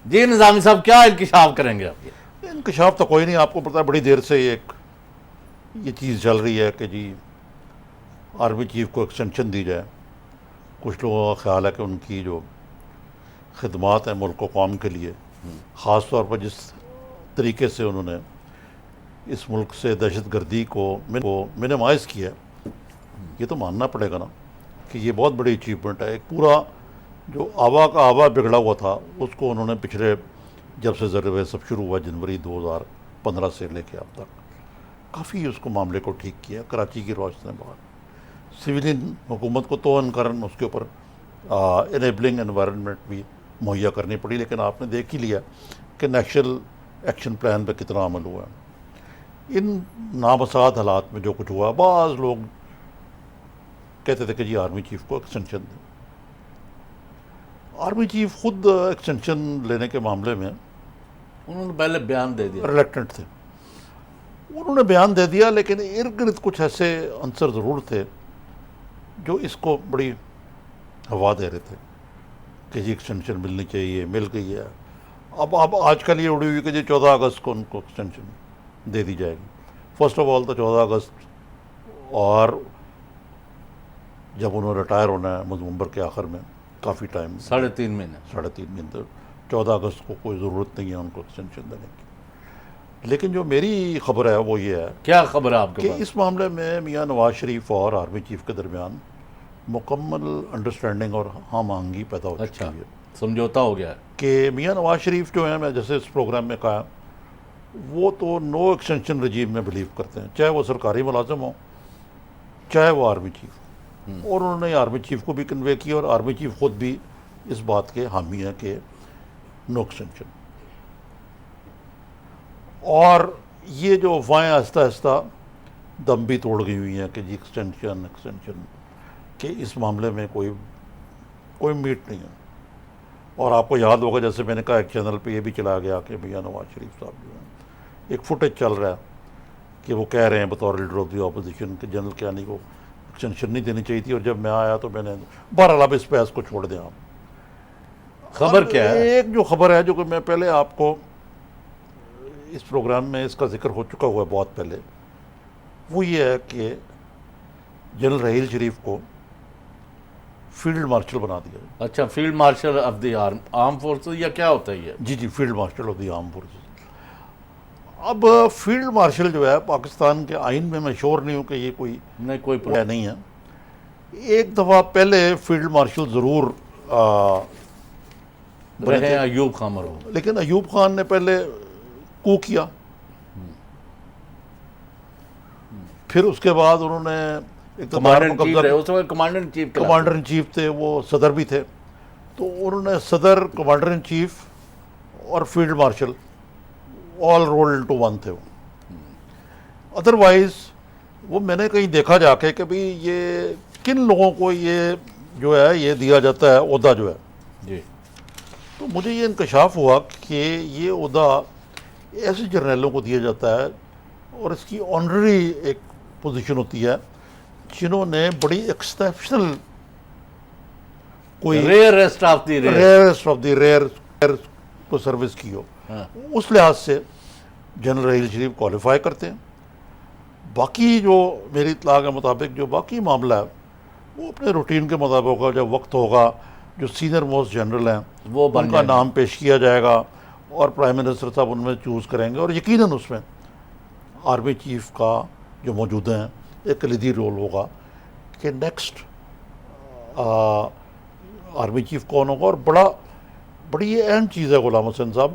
जी निज़ामी साहब, क्या इंकशाफ करेंगे आप? इंकशाफ तो कोई नहीं, आपको पता है बड़ी देर से ये चीज़ चल रही है कि जी आर्मी चीफ को एक्सटेंशन दी जाए। कुछ लोगों का ख्याल है कि उनकी जो खिदमात हैं मुल्क व कौम के लिए, ख़ास तौर पर जिस तरीके से उन्होंने इस मुल्क से दहशत गर्दी को मिनिमाइज़ किया, ये तो मानना पड़ेगा ना कि ये बहुत बड़ी अचीवमेंट है। एक पूरा जो आवा का आवा बिगड़ा हुआ था उसको उन्होंने पिछले जब से ज़रिए सब शुरू हुआ जनवरी 2015 से लेके अब तक काफ़ी उसको मामले को ठीक किया। कराची की रोशनी बाहर सिविलियन हुकूमत को तो अनकरन उसके ऊपर इनेबलिंग एनवायरनमेंट भी मुहैया करनी पड़ी, लेकिन आपने देख ही लिया कि नेशनल एक्शन प्लान पे कितना अमल हुआ है। इन नामसाद हालात में जो कुछ हुआ, बाज़ लोग कहते थे कि जी आर्मी चीफ को एक्सटेंशन दें। आर्मी चीफ खुद एक्सटेंशन लेने के मामले में उन्होंने पहले बयान दे दिया, रिलेक्टेंट थे। उन्होंने बयान दे दिया, लेकिन इर्द गिर्द कुछ ऐसे अंसर ज़रूर थे जो इसको बड़ी हवा दे रहे थे कि जी एक्सटेंशन मिलनी चाहिए, मिल गई है। अब आजकल ये उड़ी हुई कि जी 14 अगस्त को उनको एक्सटेंशन दे दी जाएगी। फर्स्ट ऑफ ऑल तो 14 अगस्त, और जब उन्होंने रिटायर होना है नवंबर के आखिर में, काफ़ी टाइम, 3.5 महीने। 3.5 महीने, तो 14 अगस्त को कोई ज़रूरत नहीं है उनको एक्सटेंशन देने की। लेकिन जो मेरी खबर है वो ये है, क्या खबर है आपके कि पास? इस मामले में मियां नवाज शरीफ और आर्मी चीफ के दरमियान मुकम्मल अंडरस्टैंडिंग और हम आहंगी पैदा हो चुकी है समझौता हो गया है कि मियां नवाज शरीफ जो है, मैं जैसे इस प्रोग्राम में कहा, वो तो नो एक्सटेंशन रजीम में बिलीव करते हैं, चाहे वो सरकारी मुलाजिम हो चाहे वो आर्मी चीफ। और उन्होंने आर्मी चीफ को भी कन्वे किया, और आर्मी चीफ खुद भी इस बात के हामी हैं कि नो एक्सटेंशन। और ये जो अफवाहें आहिस्ता आहिस्ता दम भी तोड़ गई हुई हैं कि जी एक्सटेंशन कि इस मामले में कोई मीट नहीं है। और आपको याद होगा, जैसे मैंने कहा, एक चैनल पे ये भी चला गया कि मियां नवाज शरीफ साहब जो हैं, एक फुटेज चल रहा है कि वो कह रहे हैं बतौर लीडर ऑफ द अपोजिशन कि जनरल कियानी को एक्सटेंशन नहीं देनी चाहिए थी, और जब मैं आया तो मैंने बहरहाल अब इस बहस को छोड़ दें आप। खबर क्या है? एक जो खबर है, जो कि मैं पहले आपको इस प्रोग्राम में इसका जिक्र हो चुका हुआ है बहुत पहले, वो ये है कि जनरल रहील शरीफ को फील्ड मार्शल बना दिया। अच्छा, field marshal of the arm forces, या क्या होता है ये? जी, field marshal of the arm forces. अब फील्ड मार्शल जो है पाकिस्तान के आइन में, मैं श्योर नहीं हूँ कि ये कोई नहीं है। एक दफ़ा पहले फील्ड मार्शल ज़रूर रहे हैं अयूब खान मरहूम, लेकिन अयूब खान ने पहले कू किया, फिर उसके बाद उन्होंने कमांडर इन चीफ थे, वो सदर भी थे, तो उन्होंने सदर, कमांडर इन चीफ और field marshal all rolled into one थे वो। अदरवाइज वो मैंने कहीं देखा जाके कि भाई ये किन लोगों को ये जो है ये दिया जाता है ओहदा जो है जी, तो मुझे ये इंकशाफ हुआ कि ये ओहदा ऐसे जर्नलों को दिया जाता है, और इसकी ऑनररी एक पोजीशन होती है जिन्होंने बड़ी एक्सेप्शनल कोई रेयरेस्ट ऑफ द रेयर को सर्विस की हो, उस लिहाज से जनरल रहील शरीफ क्वालिफाई करते हैं। बाकी जो मेरी इत्तला के मुताबिक जो बाकी मामला है वो अपने रूटीन के मुताबिक होगा। जब वक्त होगा जो सीनियर मोस्ट जनरल हैं वो उनका नाम पेश किया जाएगा, और प्राइम मिनिस्टर साहब उनमें चूज़ करेंगे, और यकीनन उसमें आर्मी चीफ का जो मौजूद हैं एक कलीदी रोल होगा कि नेक्स्ट आर्मी चीफ कौन होगा। और बड़ी अहम चीज़ है गुलाम हुसैन साहब,